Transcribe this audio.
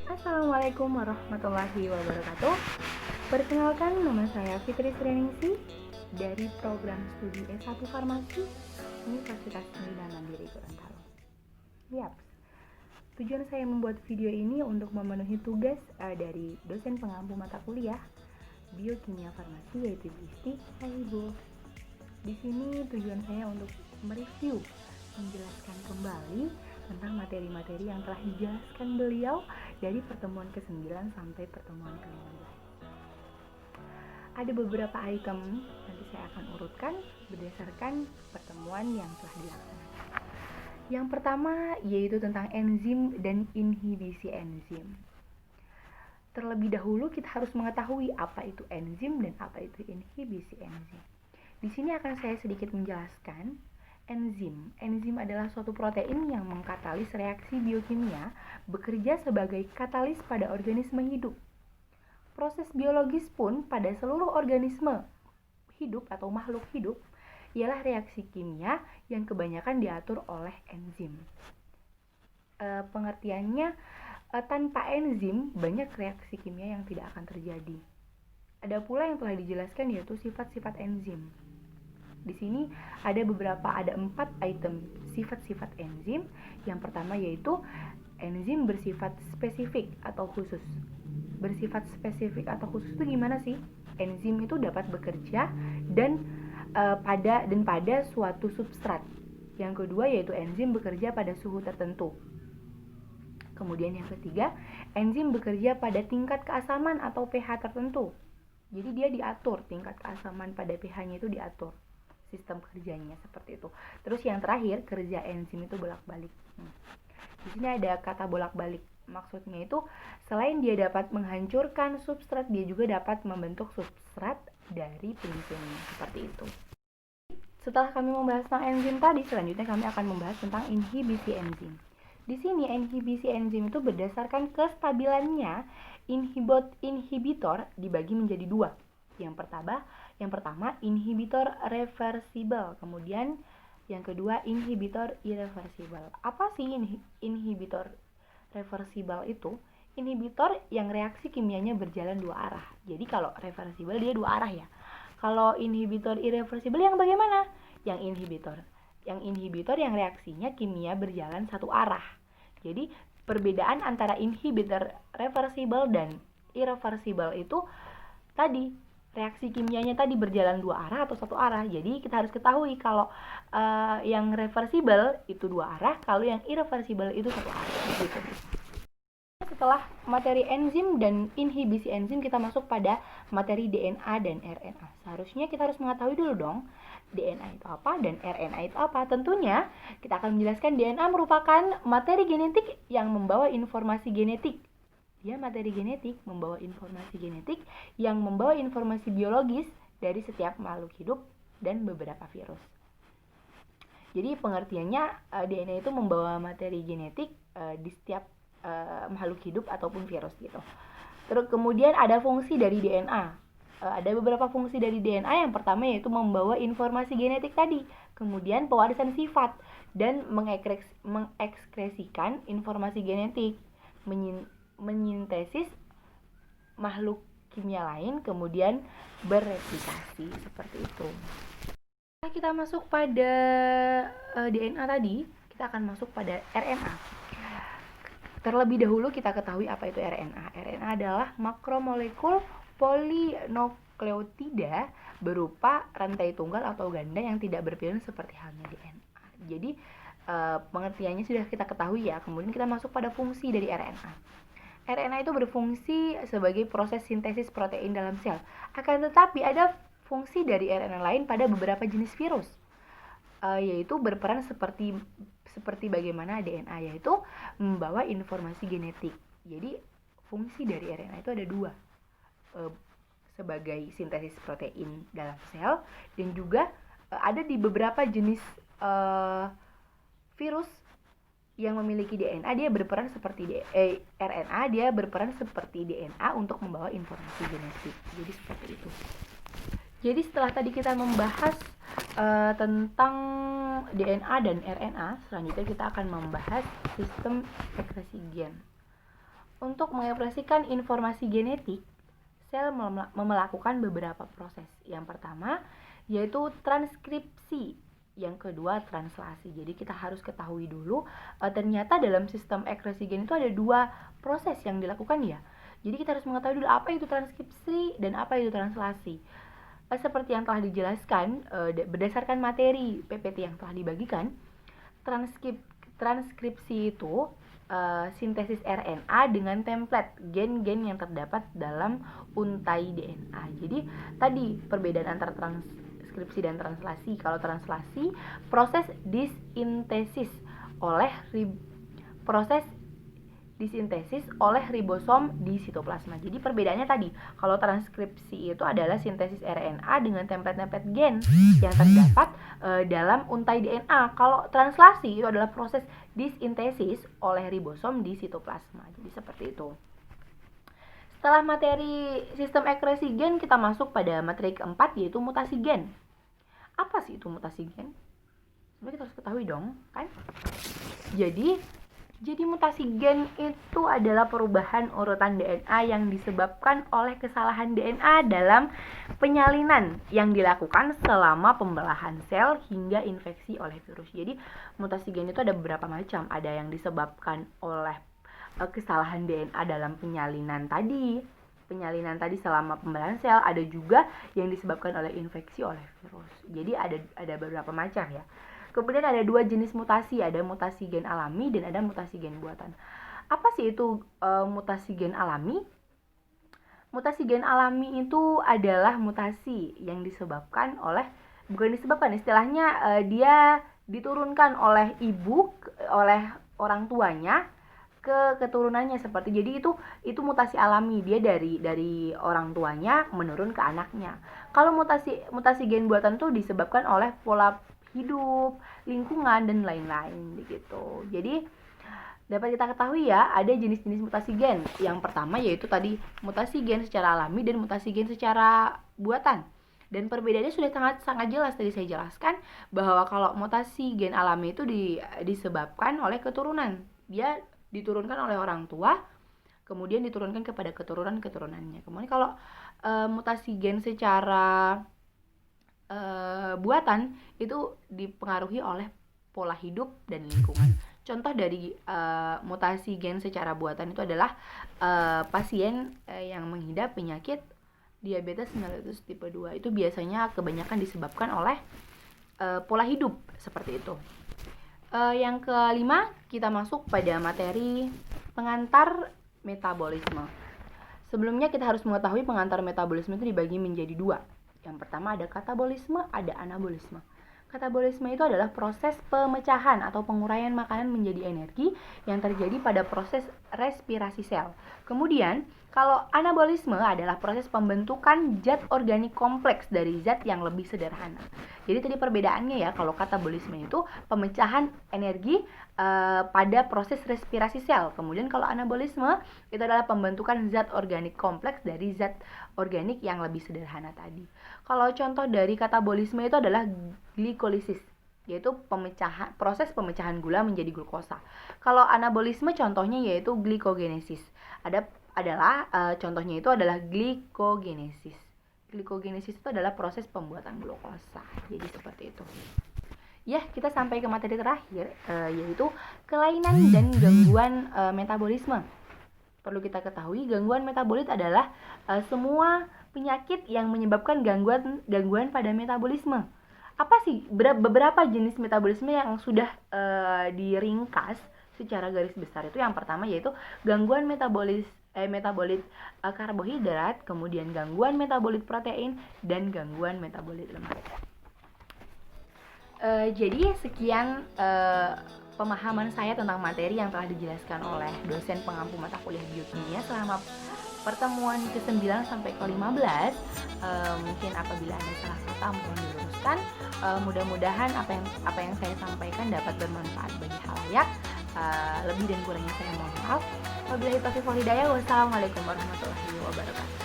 Assalamualaikum warahmatullahi wabarakatuh. Perkenalkan, nama saya Fitri Sriningsi dari program studi S1 Farmasi Universitas Pendidikan Mandiri Gorontalo. Yap, tujuan saya membuat video ini untuk memenuhi tugas dari dosen pengampu mata kuliah Biokimia Farmasi, yaitu Bu Isti. Hai Ibu. Di sini tujuan saya untuk mereview, menjelaskan kembali tentang materi-materi yang telah dijelaskan beliau dari pertemuan ke-9 sampai pertemuan ke-15. Ada beberapa item, nanti saya akan urutkan berdasarkan pertemuan yang telah dilaksanakan. Yang pertama yaitu tentang enzim dan inhibisi enzim. Terlebih dahulu kita harus mengetahui apa itu enzim dan apa itu inhibisi enzim. Di sini akan saya sedikit menjelaskan. Enzim adalah suatu protein yang mengkatalis reaksi biokimia, bekerja sebagai katalis pada organisme hidup. Proses biologis pun pada seluruh organisme hidup atau makhluk hidup ialah reaksi kimia yang kebanyakan diatur oleh enzim. Pengertiannya, tanpa enzim banyak reaksi kimia yang tidak akan terjadi. Ada pula yang telah dijelaskan yaitu sifat-sifat enzim. Di sini ada 4 item sifat-sifat enzim. Yang pertama yaitu enzim bersifat spesifik atau khusus. Bersifat spesifik atau khusus itu gimana sih? Enzim itu dapat bekerja dan pada suatu substrat. Yang kedua yaitu enzim bekerja pada suhu tertentu. Kemudian yang ketiga, enzim bekerja pada tingkat keasaman atau pH tertentu. Jadi dia diatur, tingkat keasaman pada pH-nya itu diatur. Sistem kerjanya seperti itu. Terus yang terakhir, kerja enzim itu bolak-balik. Di sini ada kata bolak-balik. Maksudnya itu selain dia dapat menghancurkan substrat, dia juga dapat membentuk substrat dari penyusunnya. Seperti itu. Setelah kami membahas tentang enzim tadi, selanjutnya kami akan membahas tentang inhibisi enzim. Di sini inhibisi enzim itu berdasarkan kestabilannya, inhibitor dibagi menjadi 2. Yang pertama inhibitor reversibel, kemudian yang kedua inhibitor irreversibel. Apa sih inhibitor reversibel itu? Inhibitor yang reaksi kimianya berjalan 2 arah. Jadi kalau reversibel dia 2 arah ya. Kalau inhibitor irreversibel yang bagaimana? Yang inhibitor yang reaksinya kimia berjalan 1 arah. Jadi perbedaan antara inhibitor reversibel dan irreversibel itu tadi reaksi kimianya tadi berjalan 2 arah atau 1 arah. Jadi kita harus ketahui kalau yang reversibel itu 2 arah, kalau yang irreversibel itu 1 arah. Gitu. Setelah materi enzim dan inhibisi enzim, kita masuk pada materi DNA dan RNA. Seharusnya kita harus mengetahui dulu dong, DNA itu apa dan RNA itu apa. Tentunya kita akan menjelaskan DNA merupakan materi genetik yang membawa informasi genetik. Dia materi genetik, membawa informasi genetik yang membawa informasi biologis dari setiap makhluk hidup dan beberapa virus. Jadi pengertiannya DNA itu membawa materi genetik di setiap makhluk hidup ataupun virus gitu. Terus kemudian ada fungsi dari DNA. Ada beberapa fungsi dari DNA. Yang pertama yaitu membawa informasi genetik tadi. Kemudian pewarisan sifat dan mengekskresikan informasi genetik, menyintesis makhluk kimia lain, kemudian bereplikasi seperti itu. Setelah kita masuk pada DNA tadi, kita akan masuk pada RNA. Terlebih dahulu kita ketahui apa itu RNA. RNA adalah makromolekul polinukleotida berupa rantai tunggal atau ganda yang tidak berpilihan seperti halnya DNA. Jadi pengertiannya sudah kita ketahui ya. Kemudian kita masuk pada fungsi dari RNA. RNA itu berfungsi sebagai proses sintesis protein dalam sel. Akan tetapi ada fungsi dari RNA lain pada beberapa jenis virus, yaitu berperan seperti bagaimana DNA, yaitu membawa informasi genetik. Jadi fungsi dari RNA itu ada 2, sebagai sintesis protein dalam sel, dan juga ada di beberapa jenis virus yang memiliki DNA, dia berperan seperti RNA, dia berperan seperti DNA untuk membawa informasi genetik. Jadi seperti itu. Jadi setelah tadi kita membahas tentang DNA dan RNA, selanjutnya kita akan membahas sistem sekresi gen. Untuk mengekspresikan informasi genetik, sel melakukan beberapa proses. Yang pertama yaitu transkripsi, yang kedua translasi. Jadi kita harus ketahui dulu ternyata dalam sistem ekspresi gen itu ada 2 proses yang dilakukan ya. Jadi kita harus mengetahui dulu apa itu transkripsi dan apa itu translasi. Seperti yang telah dijelaskan berdasarkan materi PPT yang telah dibagikan, transkripsi itu sintesis RNA dengan template gen-gen yang terdapat dalam untai DNA. Jadi tadi perbedaan antara transkripsi dan translasi. Kalau translasi proses disintesis oleh ribosom di sitoplasma. Jadi perbedaannya tadi, kalau transkripsi itu adalah sintesis RNA dengan template-template gen yang terdapat dalam untai DNA. Kalau translasi itu adalah proses disintesis oleh ribosom di sitoplasma. Jadi seperti itu. Setelah materi sistem ekspresi gen, kita masuk pada materi keempat, yaitu mutasi gen. Apa sih itu mutasi gen? Sebenarnya kita harus ketahui dong, kan? Jadi mutasi gen itu adalah perubahan urutan DNA yang disebabkan oleh kesalahan DNA dalam penyalinan yang dilakukan selama pembelahan sel hingga infeksi oleh virus. Jadi mutasi gen itu ada beberapa macam. Ada yang disebabkan oleh kesalahan DNA dalam penyalinan tadi selama pembelahan sel, ada juga yang disebabkan oleh infeksi oleh virus. Jadi ada beberapa macam ya. Kemudian ada 2 jenis mutasi, ada mutasi gen alami dan ada mutasi gen buatan. Apa sih itu mutasi gen alami? Mutasi gen alami itu adalah mutasi yang disebabkan oleh, istilahnya dia diturunkan oleh oleh orang tuanya ke keturunannya seperti. Jadi itu mutasi alami, dia dari orang tuanya menurun ke anaknya. Kalau mutasi gen buatan itu disebabkan oleh pola hidup, lingkungan, dan lain-lain begitu. Jadi dapat kita ketahui ya, ada jenis-jenis mutasi gen. Yang pertama yaitu tadi mutasi gen secara alami dan mutasi gen secara buatan. Dan perbedaannya sudah sangat jelas tadi saya jelaskan bahwa kalau mutasi gen alami itu disebabkan oleh keturunan. Dia diturunkan oleh orang tua, kemudian diturunkan kepada keturunan-keturunannya. Kemudian kalau mutasi gen secara buatan itu dipengaruhi oleh pola hidup dan lingkungan. Contoh dari mutasi gen secara buatan itu adalah pasien yang mengidap penyakit diabetes mellitus tipe 2. Itu biasanya kebanyakan disebabkan oleh pola hidup seperti itu. Yang kelima, kita masuk pada materi pengantar metabolisme. Sebelumnya kita harus mengetahui pengantar metabolisme itu dibagi menjadi 2. Yang pertama ada katabolisme, ada anabolisme. Katabolisme itu adalah proses pemecahan atau penguraian makanan menjadi energi yang terjadi pada proses respirasi sel. Kemudian, kalau anabolisme adalah proses pembentukan zat organik kompleks dari zat yang lebih sederhana. Jadi tadi perbedaannya ya, kalau katabolisme itu pemecahan energi pada proses respirasi sel. Kemudian kalau anabolisme itu adalah pembentukan zat organik kompleks dari zat organik yang lebih sederhana tadi. Kalau contoh dari katabolisme itu adalah glikolisis, yaitu proses pemecahan gula menjadi glukosa. Kalau anabolisme contohnya yaitu glikogenesis. Contohnya itu adalah glikogenesis. Glikogenesis itu adalah proses pembuatan glukosa. Jadi seperti itu. Ya, kita sampai ke materi terakhir, yaitu kelainan dan gangguan metabolisme. Perlu kita ketahui, gangguan metabolit adalah semua penyakit yang menyebabkan gangguan pada metabolisme. Apa sih beberapa jenis metabolisme yang sudah diringkas secara garis besar? Itu yang pertama yaitu gangguan metabolit karbohidrat, kemudian gangguan metabolit protein, dan gangguan metabolit lemak. Jadi sekian pemahaman saya tentang materi yang telah dijelaskan oleh dosen pengampu mata kuliah biokimia selama pertemuan ke-9 sampai ke-15. Mungkin apabila ada salah kata mohon diluruskan. Mudah-mudahan apa yang saya sampaikan dapat bermanfaat bagi khalayak. Lebih dan kurangnya saya mohon maaf. Wabillahi taufiq wal hidayah. Wassalamualaikum warahmatullahi wabarakatuh.